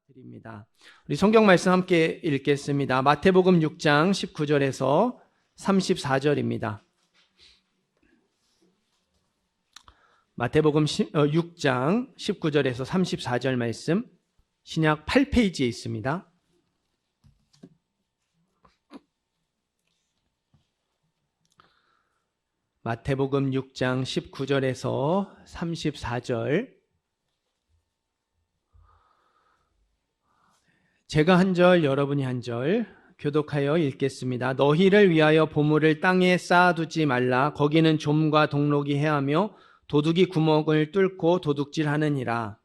드립니다. 우리 성경 말씀 함께 읽겠습니다. 마태복음 6장 19절에서 34절입니다. 마태복음 6장 19절에서 34절 말씀, 신약 8페이지에 있습니다. 마태복음 6장 19절에서 34절, 제가 한 절, 여러분이 한 절 교독하여 읽겠습니다. 너희를 위하여 보물을 땅에 쌓아두지 말라. 거기는 좀과 동록이 해하며 도둑이 구멍을 뚫고 도둑질하느니라.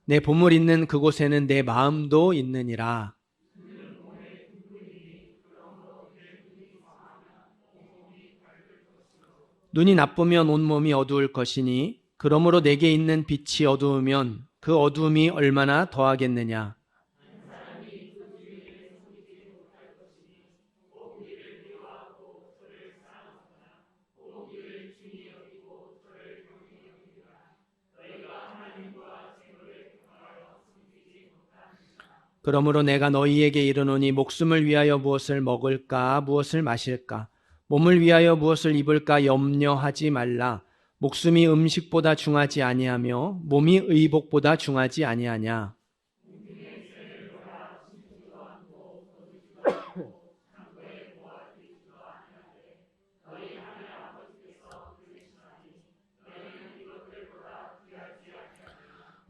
내 보물 있는 그곳에는 내 마음도 있느니라. 눈이 나쁘면 온몸이 어두울 것이니 그러므로 내게 있는 빛이 어두우면 그 어두움이 얼마나 더하겠느냐. 그러므로 내가 너희에게 이르노니 목숨을 위하여 무엇을 먹을까 무엇을 마실까 몸을 위하여 무엇을 입을까 염려하지 말라. 목숨이 음식보다 중하지 아니하며 몸이 의복보다 중하지 아니하냐.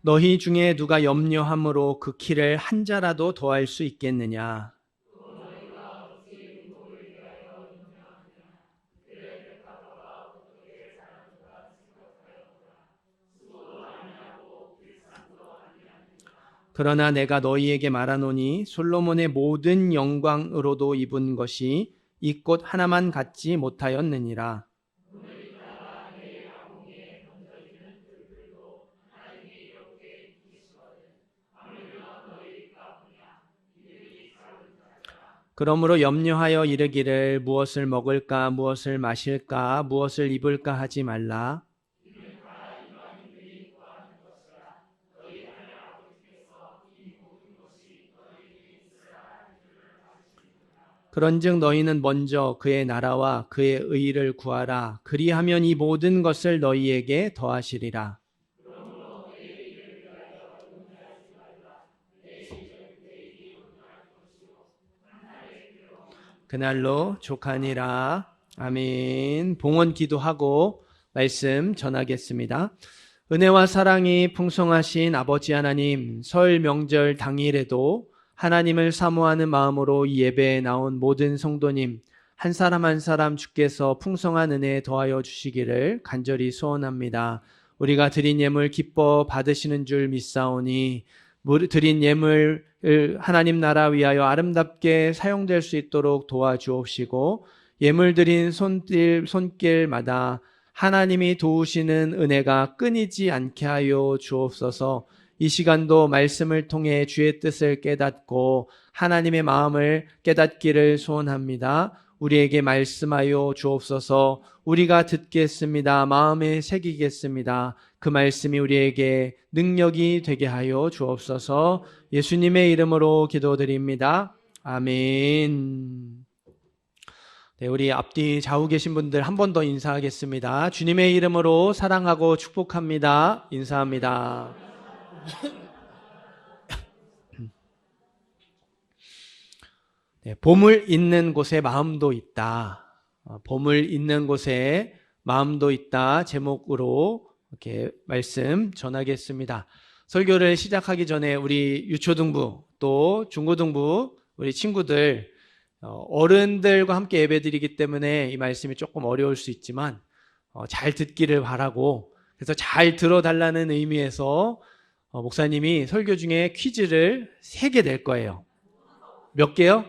너희 중에 누가 염려함으로 그 키를 한 자라도 더할 수 있겠느냐. 그러나 내가 너희에게 말하노니 솔로몬의 모든 영광으로도 입은 것이 이 꽃 하나만 갖지 못하였느니라. 그러므로 염려하여 이르기를 무엇을 먹을까 무엇을 마실까 무엇을 입을까 하지 말라. 그런즉 너희는 먼저 그의 나라와 그의 의를 구하라. 그리하면 이 모든 것을 너희에게 더하시리라. 그날로 족하니라. 아멘. 봉헌 기도하고 말씀 전하겠습니다. 은혜와 사랑이 풍성하신 아버지 하나님, 설 명절 당일에도 하나님을 사모하는 마음으로 이 예배에 나온 모든 성도님, 한 사람 한 사람 주께서 풍성한 은혜 더하여 주시기를 간절히 소원합니다. 우리가 드린 예물 기뻐 받으시는 줄 믿사오니 드린 예물 하나님 나라 위하여 아름답게 사용될 수 있도록 도와주옵시고, 예물 드린 손길마다 하나님이 도우시는 은혜가 끊이지 않게 하여 주옵소서. 이 시간도 말씀을 통해 주의 뜻을 깨닫고 하나님의 마음을 깨닫기를 소원합니다. 우리에게 말씀하여 주옵소서. 우리가 듣겠습니다. 마음에 새기겠습니다. 그 말씀이 우리에게 능력이 되게 하여 주옵소서. 예수님의 이름으로 기도드립니다. 아멘. 네, 우리 앞뒤 좌우 계신 분들 한 번 더 인사하겠습니다. 주님의 이름으로 사랑하고 축복합니다. 인사합니다. 네, 보물 있는 곳에 마음도 있다. 보물 있는 곳에 마음도 있다. 제목으로 이렇게 말씀 전하겠습니다. 설교를 시작하기 전에 우리 유초등부 또 중고등부 우리 친구들 어른들과 함께 예배드리기 때문에 이 말씀이 조금 어려울 수 있지만 잘 듣기를 바라고, 그래서 잘 들어달라는 의미에서 목사님이 설교 중에 퀴즈를 3개 낼 거예요. 몇 개요?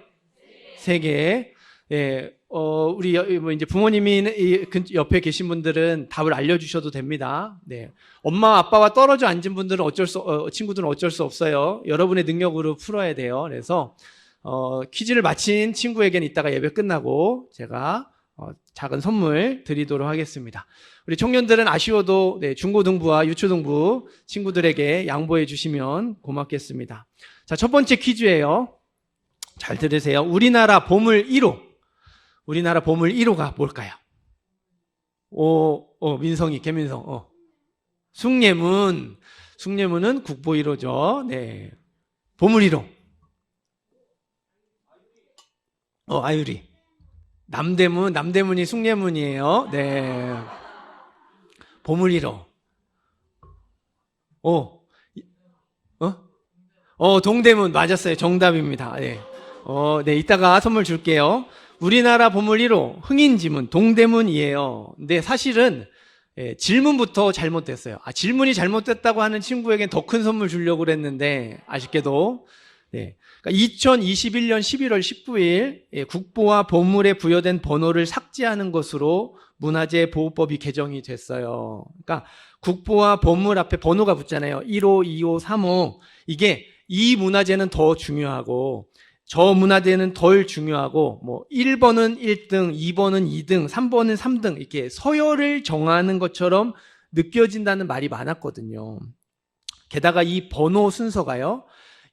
3개. 예, 우리 이제 부모님이 옆에 계신 분들은 답을 알려주셔도 됩니다. 네, 엄마 아빠와 떨어져 앉은 분들은 친구들은 어쩔 수 없어요. 여러분의 능력으로 풀어야 돼요. 그래서 퀴즈를 마친 친구에게는 이따가 예배 끝나고 제가 작은 선물 드리도록 하겠습니다. 우리 청년들은 아쉬워도 중고등부와 유초등부 친구들에게 양보해 주시면 고맙겠습니다. 자, 첫 번째 퀴즈예요. 잘 들으세요. 우리나라 보물 1호. 우리나라 보물 1호가 뭘까요? 민성이, 개민성. 숭례문. 숭례문은 국보 1호죠. 네. 보물 1호. 아유리. 남대문이 숭례문이에요. 네. 보물 1호. 동대문 맞았어요. 정답입니다. 네. 네, 이따가 선물 줄게요. 우리나라 보물 1호 흥인지문 동대문이에요. 근데 사실은 질문부터 잘못됐어요. 질문이 잘못됐다고 하는 친구에겐 더 큰 선물 주려고 그랬는데 아쉽게도 네. 그러니까 2021년 11월 19일 국보와 보물에 부여된 번호를 삭제하는 것으로 문화재 보호법이 개정이 됐어요. 그러니까 국보와 보물 앞에 번호가 붙잖아요. 1호, 2호, 3호. 이게 이 문화재는 더 중요하고 저 문화재는 덜 중요하고 1번은 1등, 2번은 2등, 3번은 3등 이렇게 서열을 정하는 것처럼 느껴진다는 말이 많았거든요. 게다가 이 번호 순서가요.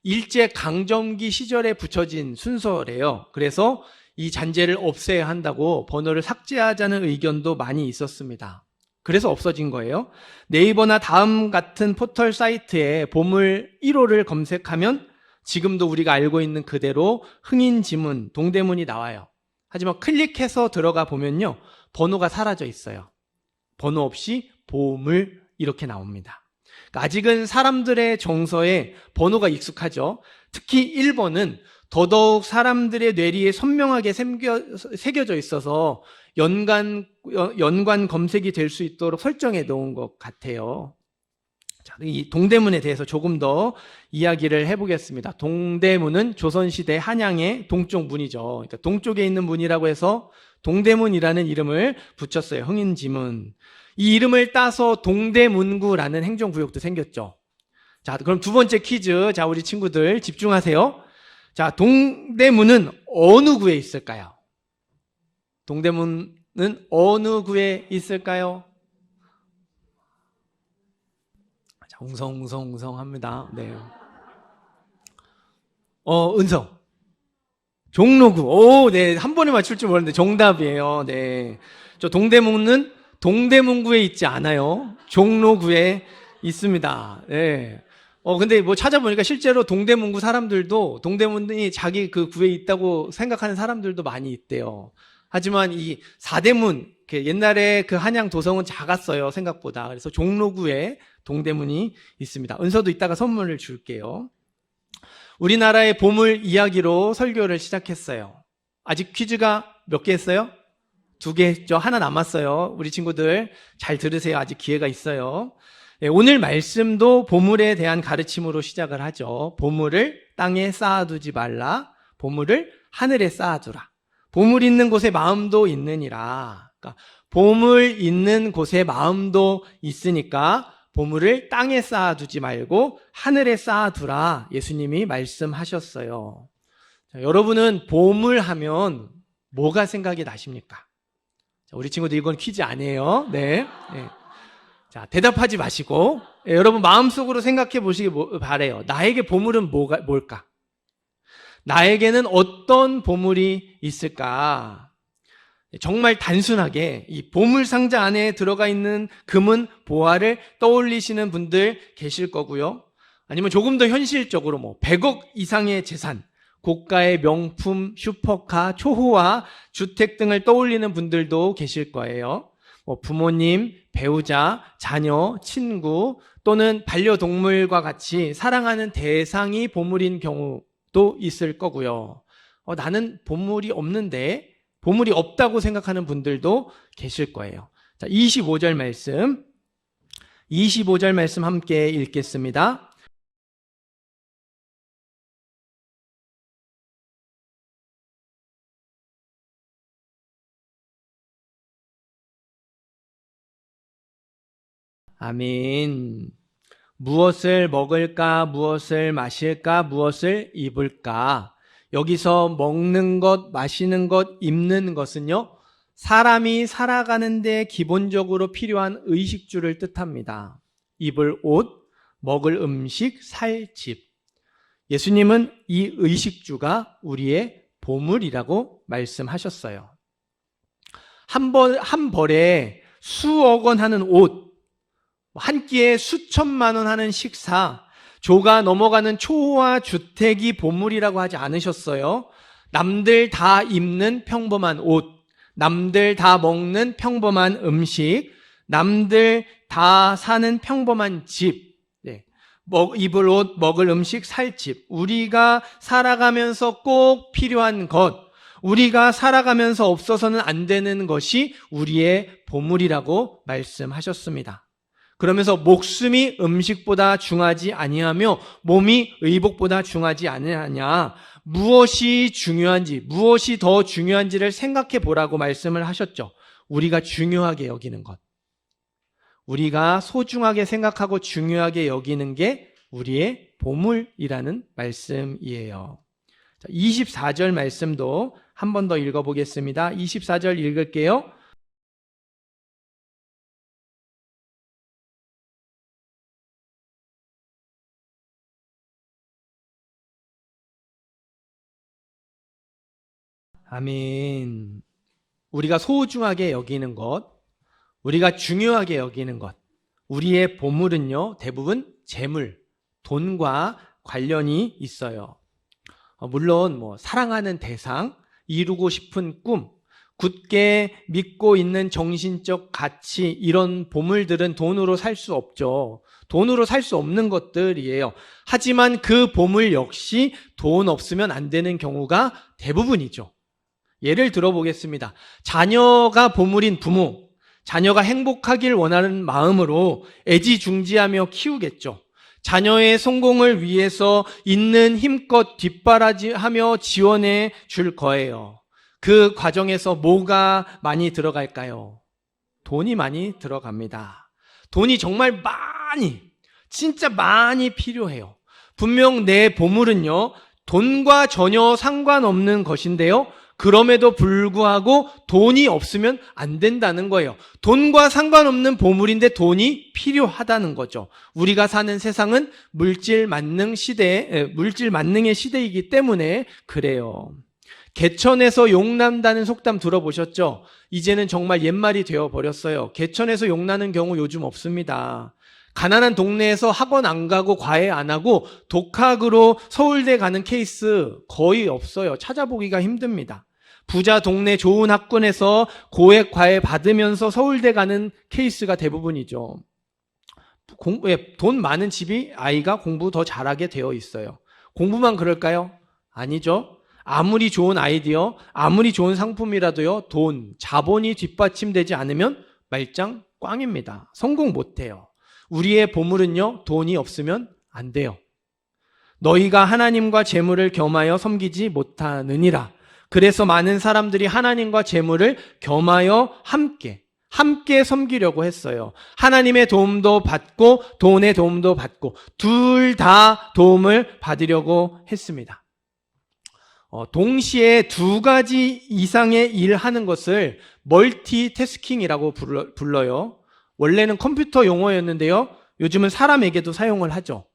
일제 강점기 시절에 붙여진 순서래요. 그래서 이 잔재를 없애야 한다고 번호를 삭제하자는 의견도 많이 있었습니다. 그래서 없어진 거예요. 네이버나 다음 같은 포털 사이트에 보물 1호를 검색하면 지금도 우리가 알고 있는 그대로 흥인지문, 동대문이 나와요. 하지만 클릭해서 들어가 보면요. 번호가 사라져 있어요. 번호 없이 보물 이렇게 나옵니다. 그러니까 아직은 사람들의 정서에 번호가 익숙하죠. 특히 1번은 더더욱 사람들의 뇌리에 선명하게 새겨져 있어서 연관 검색이 될 수 있도록 설정해 놓은 것 같아요. 자, 이 동대문에 대해서 조금 더 이야기를 해보겠습니다. 동대문은 조선시대 한양의 동쪽 문이죠. 그러니까 동쪽에 있는 문이라고 해서 동대문이라는 이름을 붙였어요. 흥인지문. 이 이름을 따서 동대문구라는 행정구역도 생겼죠. 자, 그럼 두 번째 퀴즈. 자, 우리 친구들 집중하세요. 자, 동대문은 어느 구에 있을까요? 동대문은 어느 구에 있을까요? 자, 웅성웅성 합니다. 네. 은성. 종로구. 네. 한 번에 맞출 줄 몰랐는데 정답이에요. 네. 저 동대문은 동대문구에 있지 않아요. 종로구에 있습니다. 네. 근데 찾아보니까 실제로 동대문구 사람들도 동대문이 자기 그 구에 있다고 생각하는 사람들도 많이 있대요. 하지만 이 사대문, 옛날에 그 한양 도성은 작았어요. 생각보다. 그래서 종로구에 동대문이 있습니다. 은서도 이따가 선물을 줄게요. 우리나라의 보물 이야기로 설교를 시작했어요. 아직 퀴즈가 몇 개 했어요? 2개 했죠. 하나 남았어요. 우리 친구들 잘 들으세요. 아직 기회가 있어요. 네, 오늘 말씀도 보물에 대한 가르침으로 시작을 하죠. 보물을 땅에 쌓아두지 말라. 보물을 하늘에 쌓아두라. 보물 있는 곳에 마음도 있느니라. 그러니까 보물 있는 곳에 마음도 있으니까 보물을 땅에 쌓아두지 말고 하늘에 쌓아두라. 예수님이 말씀하셨어요. 자, 여러분은 보물 하면 뭐가 생각이 나십니까? 자, 우리 친구들 이건 퀴즈 아니에요. 네. 자, 대답하지 마시고 여러분 마음속으로 생각해 보시기 바래요. 나에게 보물은 뭘까? 나에게는 어떤 보물이 있을까? 정말 단순하게 이 보물 상자 안에 들어가 있는 금은 보화를 떠올리시는 분들 계실 거고요. 아니면 조금 더 현실적으로 100억 이상의 재산, 고가의 명품, 슈퍼카, 초호화, 주택 등을 떠올리는 분들도 계실 거예요. 부모님, 배우자, 자녀, 친구 또는 반려동물과 같이 사랑하는 대상이 보물인 경우도 있을 거고요. 나는 보물이 없는데 보물이 없다고 생각하는 분들도 계실 거예요. 자, 25절 말씀 함께 읽겠습니다. 아멘. 무엇을 먹을까, 무엇을 마실까, 무엇을 입을까? 여기서 먹는 것, 마시는 것, 입는 것은요, 사람이 살아가는데 기본적으로 필요한 의식주를 뜻합니다. 입을 옷, 먹을 음식, 살 집. 예수님은 이 의식주가 우리의 보물이라고 말씀하셨어요. 한 벌에 수억 원 하는 옷, 한 끼에 수천만 원 하는 식사, 조가 넘어가는 초호화 주택이 보물이라고 하지 않으셨어요. 남들 다 입는 평범한 옷, 남들 다 먹는 평범한 음식, 남들 다 사는 평범한 집, 입을 옷, 먹을 음식, 살 집. 우리가 살아가면서 꼭 필요한 것, 우리가 살아가면서 없어서는 안 되는 것이 우리의 보물이라고 말씀하셨습니다. 그러면서 목숨이 음식보다 중하지 아니하며 몸이 의복보다 중하지 아니하냐. 무엇이 중요한지, 무엇이 더 중요한지를 생각해 보라고 말씀을 하셨죠. 우리가 중요하게 여기는 것. 우리가 소중하게 생각하고 중요하게 여기는 게 우리의 보물이라는 말씀이에요. 24절 말씀도 한 번 더 읽어보겠습니다. 24절 읽을게요. 아멘. 우리가 소중하게 여기는 것, 우리가 중요하게 여기는 것, 우리의 보물은요, 대부분 재물, 돈과 관련이 있어요. 물론 사랑하는 대상, 이루고 싶은 꿈, 굳게 믿고 있는 정신적 가치, 이런 보물들은 돈으로 살 수 없죠. 돈으로 살 수 없는 것들이에요. 하지만 그 보물 역시 돈 없으면 안 되는 경우가 대부분이죠. 예를 들어보겠습니다. 자녀가 보물인 부모, 자녀가 행복하길 원하는 마음으로 애지중지하며 키우겠죠. 자녀의 성공을 위해서 있는 힘껏 뒷바라지하며 지원해 줄 거예요. 그 과정에서 뭐가 많이 들어갈까요? 돈이 많이 들어갑니다. 돈이 정말 진짜 많이 필요해요. 분명 내 보물은요, 돈과 전혀 상관없는 것인데요, 그럼에도 불구하고 돈이 없으면 안 된다는 거예요. 돈과 상관없는 보물인데 돈이 필요하다는 거죠. 우리가 사는 세상은 물질 만능의 시대이기 때문에 그래요. 개천에서 용난다는 속담 들어보셨죠? 이제는 정말 옛말이 되어버렸어요. 개천에서 용나는 경우 요즘 없습니다. 가난한 동네에서 학원 안 가고 과외 안 하고 독학으로 서울대 가는 케이스 거의 없어요. 찾아보기가 힘듭니다. 부자 동네 좋은 학군에서 고액 과외 받으면서 서울대 가는 케이스가 대부분이죠. 돈 많은 집이 아이가 공부 더 잘하게 되어 있어요. 공부만 그럴까요? 아니죠. 아무리 좋은 아이디어, 아무리 좋은 상품이라도요, 자본이 뒷받침되지 않으면 말짱 꽝입니다. 성공 못해요. 우리의 보물은요, 돈이 없으면 안 돼요. 너희가 하나님과 재물을 겸하여 섬기지 못하느니라. 그래서 많은 사람들이 하나님과 재물을 겸하여 함께 섬기려고 했어요. 하나님의 도움도 받고 돈의 도움도 받고 둘 다 도움을 받으려고 했습니다. 동시에 두 가지 이상의 일하는 것을 멀티태스킹이라고 불러요. 원래는 컴퓨터 용어였는데요, 요즘은 사람에게도 사용을 하죠.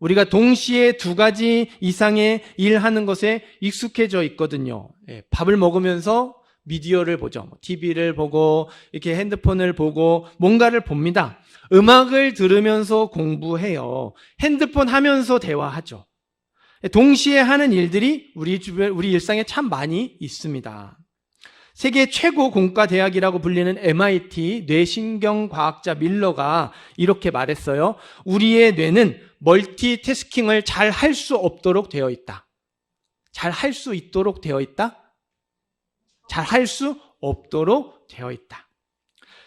우리가 동시에 두 가지 이상의 일하는 것에 익숙해져 있거든요. 밥을 먹으면서 미디어를 보죠. TV를 보고 이렇게 핸드폰을 보고 뭔가를 봅니다. 음악을 들으면서 공부해요. 핸드폰 하면서 대화하죠. 동시에 하는 일들이 우리 일상에 참 많이 있습니다. 세계 최고 공과 대학이라고 불리는 MIT 뇌신경과학자 밀러가 이렇게 말했어요. 우리의 뇌는 멀티태스킹을 잘 할 수 없도록 되어 있다. 잘 할 수 있도록 되어 있다? 잘 할 수 없도록 되어 있다.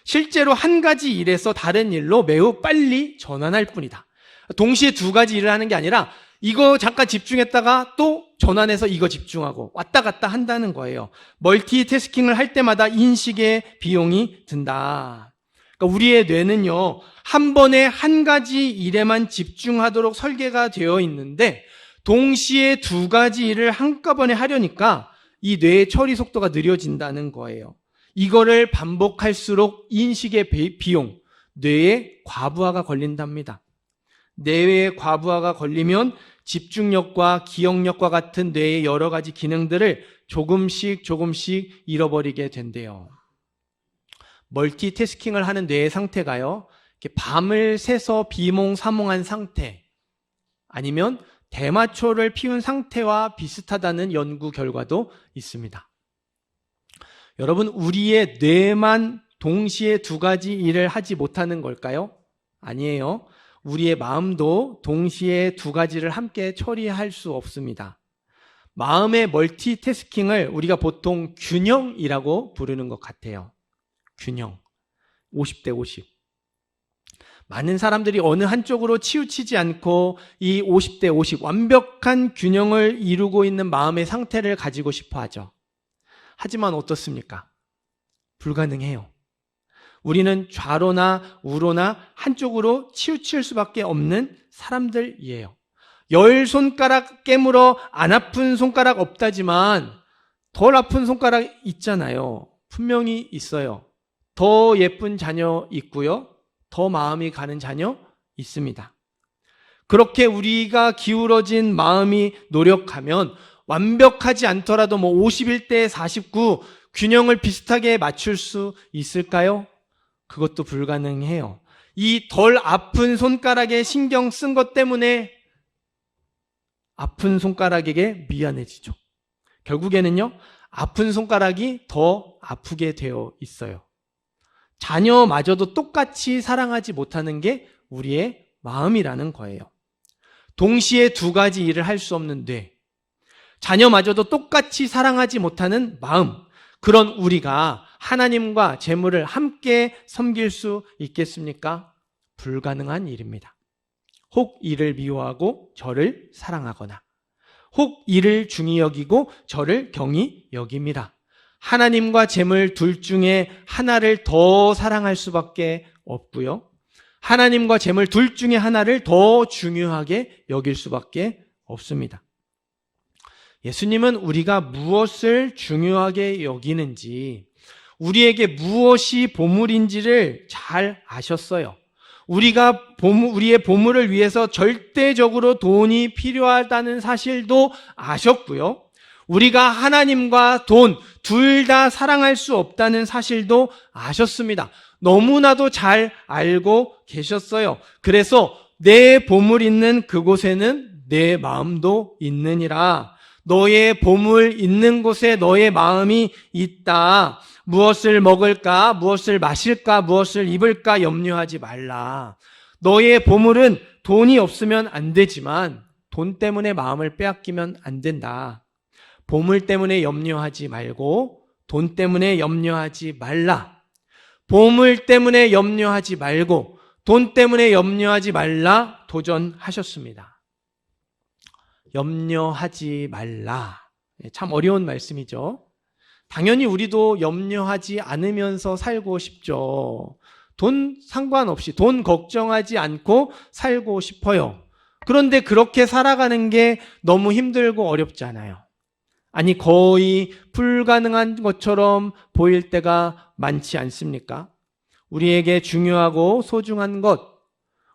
실제로 한 가지 일에서 다른 일로 매우 빨리 전환할 뿐이다. 동시에 두 가지 일을 하는 게 아니라 이거 잠깐 집중했다가 또 전환해서 이거 집중하고 왔다 갔다 한다는 거예요. 멀티태스킹을 할 때마다 인식의 비용이 든다. 그러니까 우리의 뇌는요, 한 번에 한 가지 일에만 집중하도록 설계가 되어 있는데 동시에 두 가지 일을 한꺼번에 하려니까 이 뇌의 처리 속도가 느려진다는 거예요. 이거를 반복할수록 인식의 비용, 뇌의 과부하가 걸린답니다. 뇌의 과부하가 걸리면 집중력과 기억력과 같은 뇌의 여러 가지 기능들을 조금씩 잃어버리게 된대요. 멀티태스킹을 하는 뇌의 상태가요, 밤을 새서 비몽사몽한 상태, 아니면 대마초를 피운 상태와 비슷하다는 연구 결과도 있습니다. 여러분, 우리의 뇌만 동시에 두 가지 일을 하지 못하는 걸까요? 아니에요. 우리의 마음도 동시에 두 가지를 함께 처리할 수 없습니다. 마음의 멀티태스킹을 우리가 보통 균형이라고 부르는 것 같아요. 균형. 50대 50. 많은 사람들이 어느 한쪽으로 치우치지 않고 이 50대 50 완벽한 균형을 이루고 있는 마음의 상태를 가지고 싶어 하죠. 하지만 어떻습니까? 불가능해요. 우리는 좌로나 우로나 한쪽으로 치우칠 수밖에 없는 사람들이에요. 10손가락 깨물어 안 아픈 손가락 없다지만 덜 아픈 손가락 있잖아요. 분명히 있어요. 더 예쁜 자녀 있고요. 더 마음이 가는 자녀 있습니다. 그렇게 우리가 기울어진 마음이 노력하면 완벽하지 않더라도 51대 49 균형을 비슷하게 맞출 수 있을까요? 그것도 불가능해요. 이 덜 아픈 손가락에 신경 쓴 것 때문에 아픈 손가락에게 미안해지죠. 결국에는요, 아픈 손가락이 더 아프게 되어 있어요. 자녀마저도 똑같이 사랑하지 못하는 게 우리의 마음이라는 거예요. 동시에 두 가지 일을 할 수 없는 뇌, 자녀마저도 똑같이 사랑하지 못하는 마음, 그런 우리가 하나님과 재물을 함께 섬길 수 있겠습니까? 불가능한 일입니다. 혹 이를 미워하고 저를 사랑하거나, 혹 이를 중히 여기고 저를 경히 여깁니다. 하나님과 재물 둘 중에 하나를 더 사랑할 수밖에 없고요. 하나님과 재물 둘 중에 하나를 더 중요하게 여길 수밖에 없습니다. 예수님은 우리가 무엇을 중요하게 여기는지, 우리에게 무엇이 보물인지를 잘 아셨어요. 우리의 보물을 위해서 절대적으로 돈이 필요하다는 사실도 아셨고요. 우리가 하나님과 돈 둘 다 사랑할 수 없다는 사실도 아셨습니다. 너무나도 잘 알고 계셨어요. 그래서 내 보물 있는 그곳에는 내 마음도 있느니라. 너의 보물 있는 곳에 너의 마음이 있다. 무엇을 먹을까, 무엇을 마실까, 무엇을 입을까 염려하지 말라. 너의 보물은 돈이 없으면 안 되지만 돈 때문에 마음을 빼앗기면 안 된다. 보물 때문에 염려하지 말고 돈 때문에 염려하지 말라. 보물 때문에 염려하지 말고 돈 때문에 염려하지 말라 도전하셨습니다. 염려하지 말라. 참 어려운 말씀이죠. 당연히 우리도 염려하지 않으면서 살고 싶죠. 돈 상관없이, 돈 걱정하지 않고 살고 싶어요. 그런데 그렇게 살아가는 게 너무 힘들고 어렵잖아요. 아니, 거의 불가능한 것처럼 보일 때가 많지 않습니까? 우리에게 중요하고 소중한 것,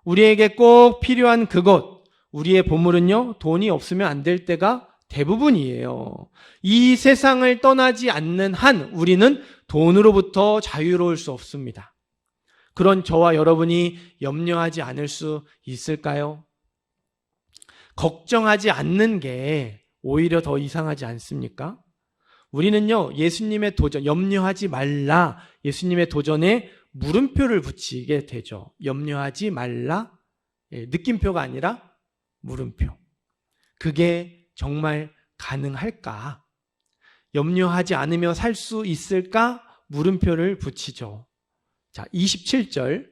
우리에게 꼭 필요한 그것, 우리의 보물은요, 돈이 없으면 안 될 때가 대부분이에요. 이 세상을 떠나지 않는 한 우리는 돈으로부터 자유로울 수 없습니다. 그런 저와 여러분이 염려하지 않을 수 있을까요? 걱정하지 않는 게 오히려 더 이상하지 않습니까? 우리는요, 예수님의 도전, 염려하지 말라, 예수님의 도전에 물음표를 붙이게 되죠. 염려하지 말라, 느낌표가 아니라 물음표. 그게 정말 가능할까? 염려하지 않으며 살 수 있을까? 물음표를 붙이죠. 자, 27절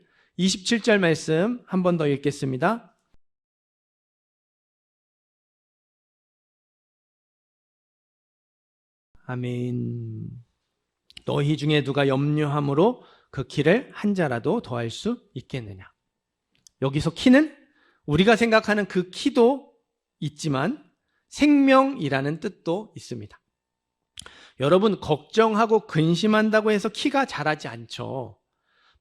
말씀 한 번 더 읽겠습니다. 아멘. 너희 중에 누가 염려함으로 그 키를 한 자라도 더할 수 있겠느냐? 여기서 키는 우리가 생각하는 그 키도 있지만 생명이라는 뜻도 있습니다. 여러분, 걱정하고 근심한다고 해서 키가 자라지 않죠.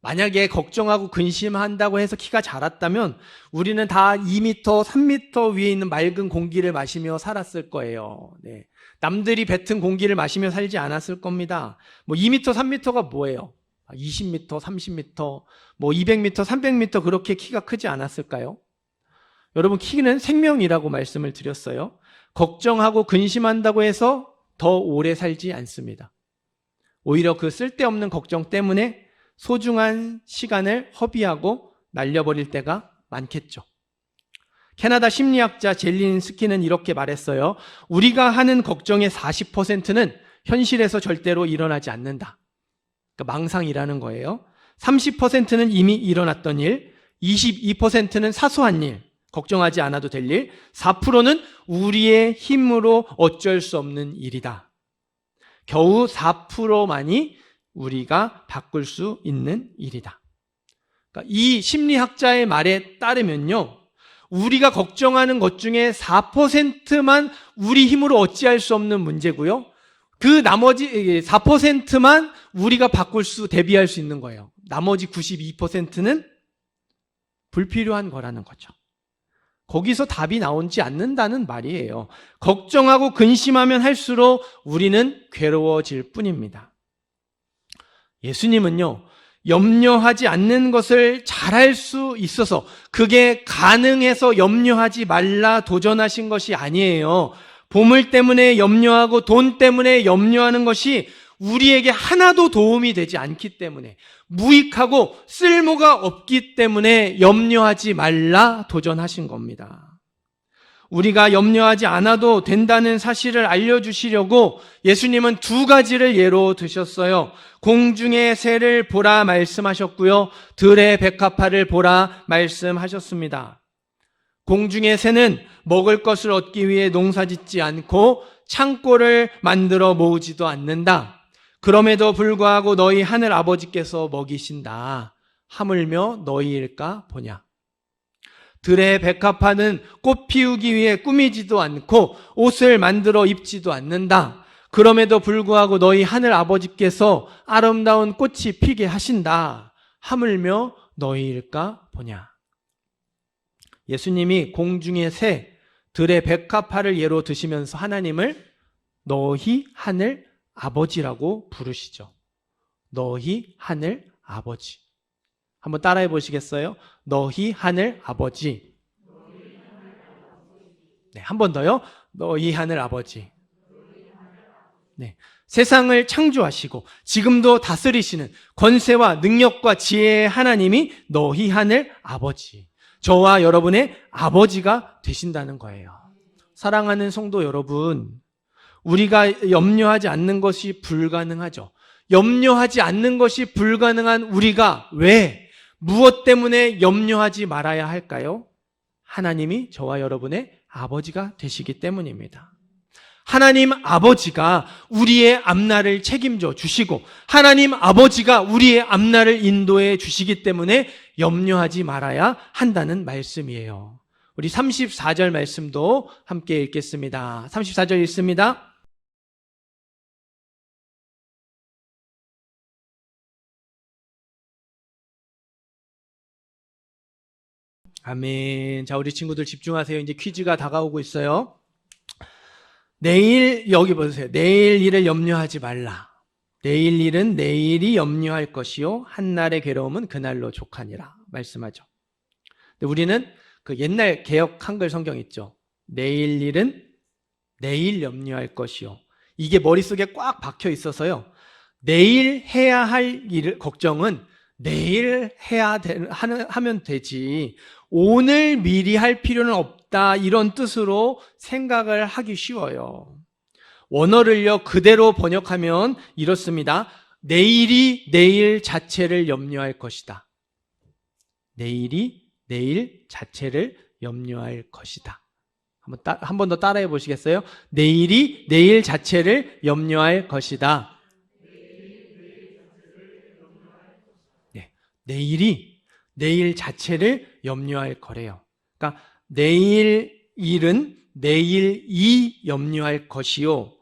만약에 걱정하고 근심한다고 해서 키가 자랐다면 우리는 다 2m, 3m 위에 있는 맑은 공기를 마시며 살았을 거예요. 네. 남들이 뱉은 공기를 마시며 살지 않았을 겁니다. 2m, 3m가 뭐예요? 20m, 30m, 200m, 300m 그렇게 키가 크지 않았을까요? 여러분, 키는 생명이라고 말씀을 드렸어요. 걱정하고 근심한다고 해서 더 오래 살지 않습니다. 오히려 그 쓸데없는 걱정 때문에 소중한 시간을 허비하고 날려버릴 때가 많겠죠. 캐나다 심리학자 젤린스키는 이렇게 말했어요. 우리가 하는 걱정의 40%는 현실에서 절대로 일어나지 않는다. 그러니까 망상이라는 거예요. 30%는 이미 일어났던 일, 22%는 사소한 일, 걱정하지 않아도 될 일, 4%는 우리의 힘으로 어쩔 수 없는 일이다. 겨우 4%만이 우리가 바꿀 수 있는 일이다. 그러니까 이 심리학자의 말에 따르면요, 우리가 걱정하는 것 중에 4%만 우리 힘으로 어찌할 수 없는 문제고요, 그 나머지 4%만 우리가 대비할 수 있는 거예요. 나머지 92%는 불필요한 거라는 거죠. 거기서 답이 나오지 않는다는 말이에요. 걱정하고 근심하면 할수록 우리는 괴로워질 뿐입니다. 예수님은요, 염려하지 않는 것을 잘할 수 있어서 그게 가능해서 염려하지 말라 도전하신 것이 아니에요. 보물 때문에 염려하고 돈 때문에 염려하는 것이 우리에게 하나도 도움이 되지 않기 때문에, 무익하고 쓸모가 없기 때문에 염려하지 말라 도전하신 겁니다. 우리가 염려하지 않아도 된다는 사실을 알려주시려고 예수님은 2가지를 예로 드셨어요. 공중의 새를 보라 말씀하셨고요, 들의 백합화를 보라 말씀하셨습니다. 공중의 새는 먹을 것을 얻기 위해 농사짓지 않고 창고를 만들어 모으지도 않는다. 그럼에도 불구하고 너희 하늘 아버지께서 먹이신다. 하물며 너희일까 보냐. 들의 백합화는 꽃 피우기 위해 꾸미지도 않고 옷을 만들어 입지도 않는다. 그럼에도 불구하고 너희 하늘 아버지께서 아름다운 꽃이 피게 하신다. 하물며 너희일까 보냐. 예수님이 공중의 새, 들의 백합화를 예로 드시면서 하나님을 너희 하늘 아버지라고 부르시죠. 너희 하늘 아버지. 한번 따라해 보시겠어요? 너희 하늘 아버지. 네, 한 번 더요. 너희 하늘 아버지. 네, 세상을 창조하시고 지금도 다스리시는 권세와 능력과 지혜의 하나님이 너희 하늘 아버지, 저와 여러분의 아버지가 되신다는 거예요. 사랑하는 성도 여러분, 우리가 염려하지 않는 것이 불가능하죠. 염려하지 않는 것이 불가능한 우리가 왜, 무엇 때문에 염려하지 말아야 할까요? 하나님이 저와 여러분의 아버지가 되시기 때문입니다. 하나님 아버지가 우리의 앞날을 책임져 주시고 하나님 아버지가 우리의 앞날을 인도해 주시기 때문에 염려하지 말아야 한다는 말씀이에요. 우리 34절 말씀도 함께 읽겠습니다. 34절 읽습니다. 아멘. 자, 우리 친구들 집중하세요. 이제 퀴즈가 다가오고 있어요. 내일, 여기 보세요. 내일 일을 염려하지 말라. 내일 일은 내일이 염려할 것이요 한날의 괴로움은 그날로 족하니라 말씀하죠. 근데 우리는 그 옛날 개역 한글 성경 있죠. 내일 일은 내일 염려할 것이요. 이게 머릿속에 꽉 박혀 있어서요. 내일 해야 할 일, 걱정은 내일 하면 되지. 오늘 미리 할 필요는 없다. 이런 뜻으로 생각을 하기 쉬워요. 원어를요, 그대로 번역하면 이렇습니다. 내일이 내일 자체를 염려할 것이다. 내일이 내일 자체를 염려할 것이다. 한 번 더 따라해 보시겠어요? 내일이 내일 자체를 염려할 것이다. 네, 내일이 내일 자체를 염려할 거래요. 그러니까 내일 일은 내일이 염려할 것이요.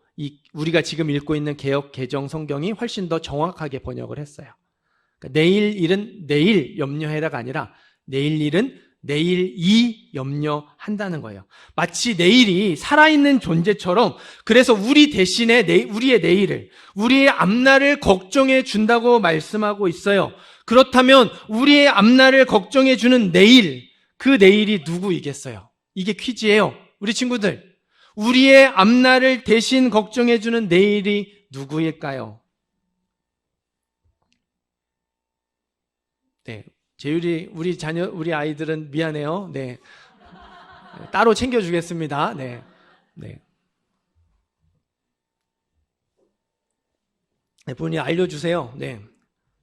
우리가 지금 읽고 있는 개역 개정 성경이 훨씬 더 정확하게 번역을 했어요. 그러니까 내일 일은 내일 염려해라가 아니라 내일 일은 내일이 염려한다는 거예요. 마치 내일이 살아있는 존재처럼, 그래서 우리 대신에 우리의 내일을, 우리의 앞날을 걱정해 준다고 말씀하고 있어요. 그렇다면 우리의 앞날을 걱정해 주는 내일, 그 내일이 누구이겠어요? 이게 퀴즈예요. 우리 친구들, 우리의 앞날을 대신 걱정해 주는 내일이 누구일까요? 네, 재율이, 우리 아이들은 미안해요. 네, 따로 챙겨주겠습니다. 네, 네. 네, 본인이 알려주세요. 네,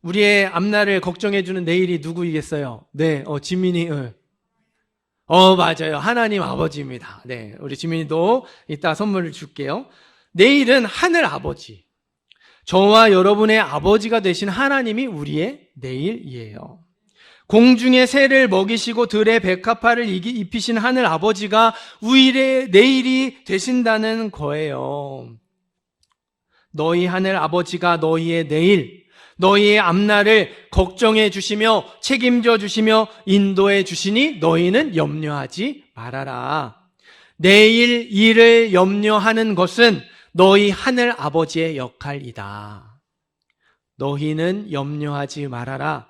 우리의 앞날을 걱정해주는 내일이 누구이겠어요? 네, 지민이, 맞아요. 하나님 아버지입니다. 네, 우리 지민이도 이따 선물을 줄게요. 내일은 하늘 아버지, 저와 여러분의 아버지가 되신 하나님이 우리의 내일이에요. 공중의 새를 먹이시고 들의 백합화를 입히신 하늘 아버지가 우리의 내일이 되신다는 거예요. 너희 하늘 아버지가 너희의 내일, 너희의 앞날을 걱정해 주시며 책임져 주시며 인도해 주시니 너희는 염려하지 말아라. 내일 일을 염려하는 것은 너희 하늘 아버지의 역할이다. 너희는 염려하지 말아라.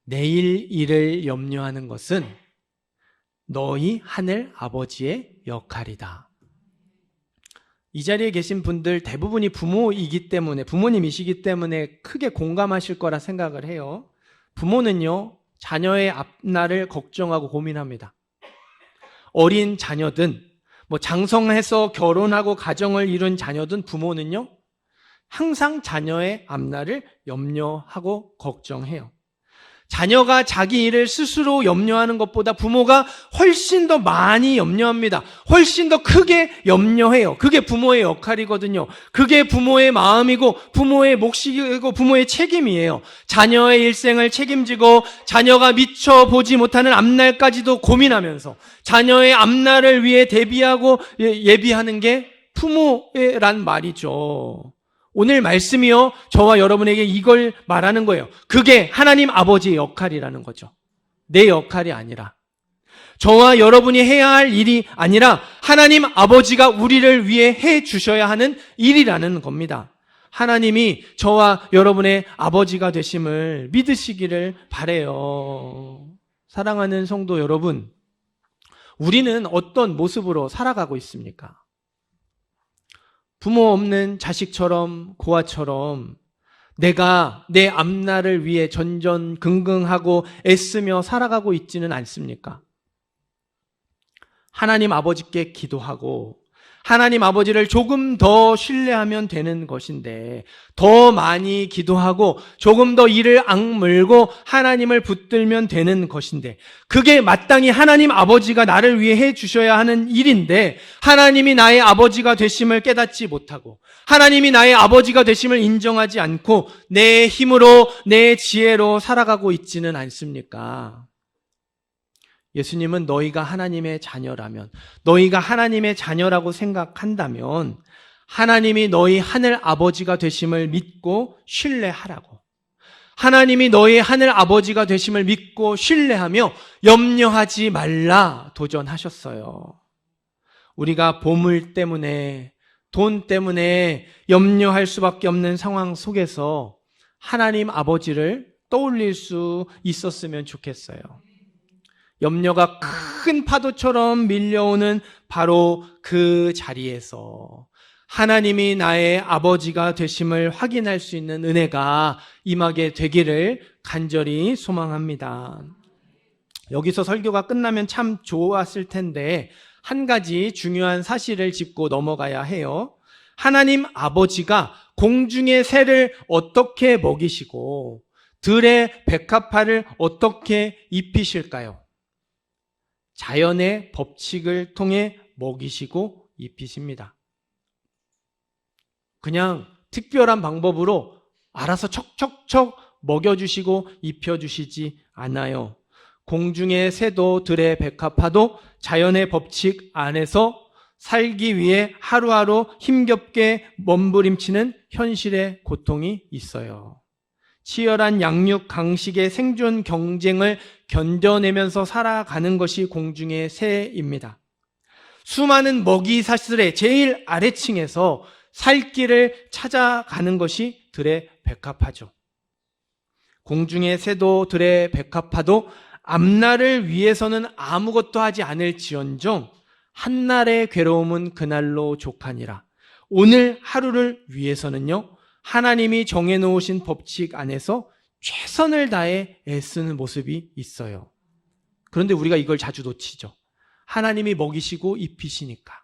내일 일을 염려하는 것은 너희 하늘 아버지의 역할이다. 이 자리에 계신 분들 대부분이 부모님이시기 때문에 크게 공감하실 거라 생각을 해요. 부모는요, 자녀의 앞날을 걱정하고 고민합니다. 어린 자녀든, 장성해서 결혼하고 가정을 이룬 자녀든 부모는요, 항상 자녀의 앞날을 염려하고 걱정해요. 자녀가 자기 일을 스스로 염려하는 것보다 부모가 훨씬 더 많이 염려합니다. 훨씬 더 크게 염려해요. 그게 부모의 역할이거든요. 그게 부모의 마음이고 부모의 몫이고 부모의 책임이에요. 자녀의 일생을 책임지고 자녀가 미처 보지 못하는 앞날까지도 고민하면서 자녀의 앞날을 위해 대비하고 예비하는 게 부모란 말이죠. 오늘 말씀이요, 저와 여러분에게 이걸 말하는 거예요. 그게 하나님 아버지의 역할이라는 거죠. 내 역할이 아니라, 저와 여러분이 해야 할 일이 아니라 하나님 아버지가 우리를 위해 해 주셔야 하는 일이라는 겁니다. 하나님이 저와 여러분의 아버지가 되심을 믿으시기를 바라요. 사랑하는 성도 여러분, 우리는 어떤 모습으로 살아가고 있습니까? 부모 없는 자식처럼, 고아처럼 내가 내 앞날을 위해 전전긍긍하고 애쓰며 살아가고 있지는 않습니까? 하나님 아버지께 기도하고 하나님 아버지를 조금 더 신뢰하면 되는 것인데, 더 많이 기도하고 조금 더 이를 악물고 하나님을 붙들면 되는 것인데, 그게 마땅히 하나님 아버지가 나를 위해 해 주셔야 하는 일인데, 하나님이 나의 아버지가 되심을 깨닫지 못하고 하나님이 나의 아버지가 되심을 인정하지 않고 내 힘으로 내 지혜로 살아가고 있지는 않습니까? 예수님은 너희가 하나님의 자녀라면, 너희가 하나님의 자녀라고 생각한다면 하나님이 너희 하늘 아버지가 되심을 믿고 신뢰하라고, 하나님이 너희 하늘 아버지가 되심을 믿고 신뢰하며 염려하지 말라 도전하셨어요. 우리가 보물 때문에, 돈 때문에 염려할 수밖에 없는 상황 속에서 하나님 아버지를 떠올릴 수 있었으면 좋겠어요. 염려가 큰 파도처럼 밀려오는 바로 그 자리에서 하나님이 나의 아버지가 되심을 확인할 수 있는 은혜가 임하게 되기를 간절히 소망합니다. 여기서 설교가 끝나면 참 좋았을 텐데 한 가지 중요한 사실을 짚고 넘어가야 해요. 하나님 아버지가 공중의 새를 어떻게 먹이시고 들의 백합화를 어떻게 입히실까요? 자연의 법칙을 통해 먹이시고 입히십니다. 그냥 특별한 방법으로 알아서 척척척 먹여주시고 입혀주시지 않아요. 공중의 새도 들의 백합화도 자연의 법칙 안에서 살기 위해 하루하루 힘겹게 몸부림치는 현실의 고통이 있어요. 치열한 양육, 강식의 생존 경쟁을 견뎌내면서 살아가는 것이 공중의 새입니다. 수많은 먹이 사슬의 제일 아래층에서 살 길을 찾아가는 것이 들의 백합화죠. 공중의 새도 들의 백합화도 앞날을 위해서는 아무것도 하지 않을지언정 한날의 괴로움은 그날로 족하니라. 오늘 하루를 위해서는요, 하나님이 정해놓으신 법칙 안에서 최선을 다해 애쓰는 모습이 있어요. 그런데 우리가 이걸 자주 놓치죠. 하나님이 먹이시고 입히시니까,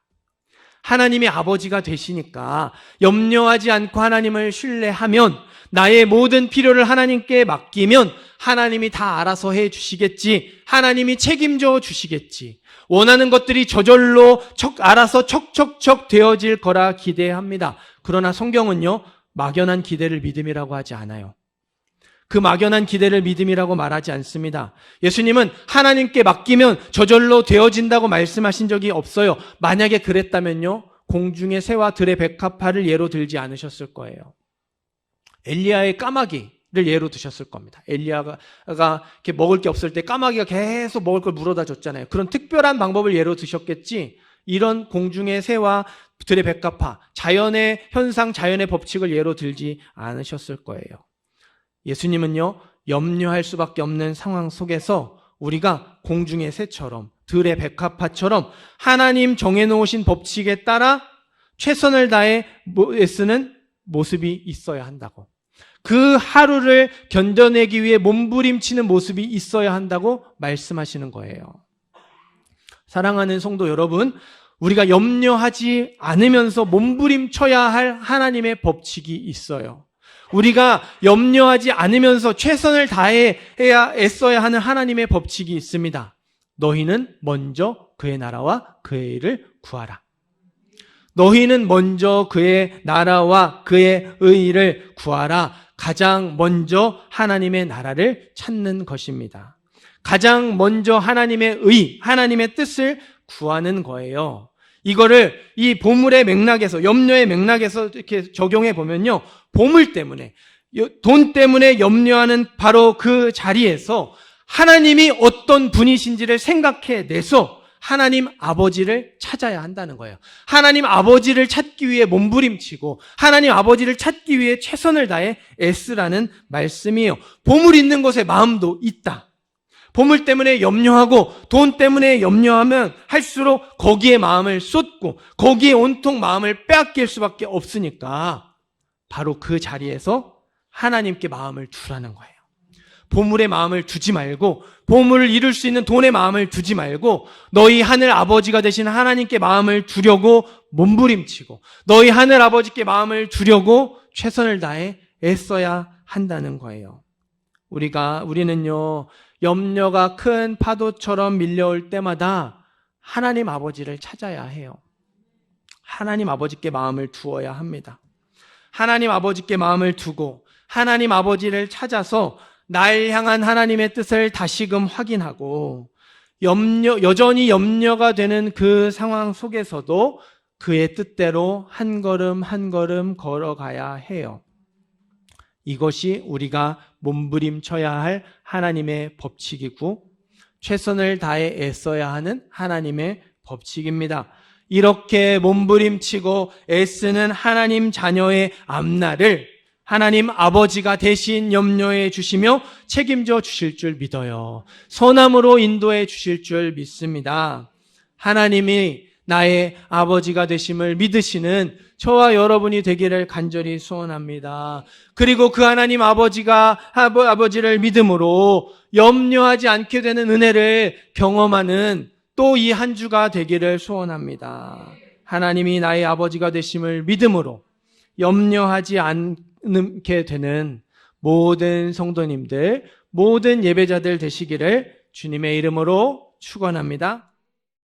하나님이 아버지가 되시니까 염려하지 않고 하나님을 신뢰하면, 나의 모든 필요를 하나님께 맡기면 하나님이 다 알아서 해 주시겠지, 하나님이 책임져 주시겠지, 원하는 것들이 저절로 알아서 척척척 되어질 거라 기대합니다. 그러나 성경은요, 막연한 기대를 믿음이라고 하지 않아요. 그 막연한 기대를 믿음이라고 말하지 않습니다. 예수님은 하나님께 맡기면 저절로 되어진다고 말씀하신 적이 없어요. 만약에 그랬다면요, 공중의 새와 들의 백합화를 예로 들지 않으셨을 거예요. 엘리야의 까마귀를 예로 드셨을 겁니다. 엘리야가 이렇게 먹을 게 없을 때 까마귀가 계속 먹을 걸 물어다 줬잖아요. 그런 특별한 방법을 예로 드셨겠지, 이런 공중의 새와 들의 백합화, 자연의 현상, 자연의 법칙을 예로 들지 않으셨을 거예요. 예수님은요, 염려할 수밖에 없는 상황 속에서 우리가 공중의 새처럼, 들의 백합화처럼 하나님 정해놓으신 법칙에 따라 최선을 다해 애쓰는 모습이 있어야 한다고, 그 하루를 견뎌내기 위해 몸부림치는 모습이 있어야 한다고 말씀하시는 거예요. 사랑하는 성도 여러분, 우리가 염려하지 않으면서 몸부림쳐야 할 하나님의 법칙이 있어요. 우리가 염려하지 않으면서 최선을 다해야 애써야 하는 하나님의 법칙이 있습니다. 너희는 먼저 그의 나라와 그의 의를 구하라. 너희는 먼저 그의 나라와 그의 의를 구하라. 가장 먼저 하나님의 나라를 찾는 것입니다. 가장 먼저 하나님의 의, 하나님의 뜻을 구하는 거예요. 이거를 이 보물의 맥락에서, 염려의 맥락에서 이렇게 적용해 보면요, 보물 때문에, 돈 때문에 염려하는 바로 그 자리에서 하나님이 어떤 분이신지를 생각해내서 하나님 아버지를 찾아야 한다는 거예요. 하나님 아버지를 찾기 위해 몸부림치고 하나님 아버지를 찾기 위해 최선을 다해 애쓰라는 말씀이에요. 보물 있는 곳에 마음도 있다. 보물 때문에 염려하고 돈 때문에 염려하면 할수록 거기에 마음을 쏟고 거기에 온통 마음을 빼앗길 수밖에 없으니까 바로 그 자리에서 하나님께 마음을 두라는 거예요. 보물에 마음을 두지 말고, 보물을 이룰 수 있는 돈에 마음을 두지 말고, 너희 하늘 아버지가 되신 하나님께 마음을 두려고 몸부림치고, 너희 하늘 아버지께 마음을 두려고 최선을 다해 애써야 한다는 거예요. 우리는요, 염려가 큰 파도처럼 밀려올 때마다 하나님 아버지를 찾아야 해요. 하나님 아버지께 마음을 두어야 합니다. 하나님 아버지께 마음을 두고 하나님 아버지를 찾아서 날 향한 하나님의 뜻을 다시금 확인하고, 여전히 염려가 되는 그 상황 속에서도 그의 뜻대로 한 걸음 한 걸음 걸어가야 해요. 이것이 우리가 몸부림쳐야 할 하나님의 법칙이고 최선을 다해 애써야 하는 하나님의 법칙입니다. 이렇게 몸부림치고 애쓰는 하나님 자녀의 앞날을 하나님 아버지가 대신 염려해 주시며 책임져 주실 줄 믿어요. 선함으로 인도해 주실 줄 믿습니다. 하나님이 나의 아버지가 되심을 믿으시는 저와 여러분이 되기를 간절히 소원합니다. 그리고 그 하나님 아버지를 믿음으로 염려하지 않게 되는 은혜를 경험하는 또 이 한 주가 되기를 소원합니다. 하나님이 나의 아버지가 되심을 믿음으로 염려하지 않게 되는 모든 성도님들, 모든 예배자들 되시기를 주님의 이름으로 축원합니다.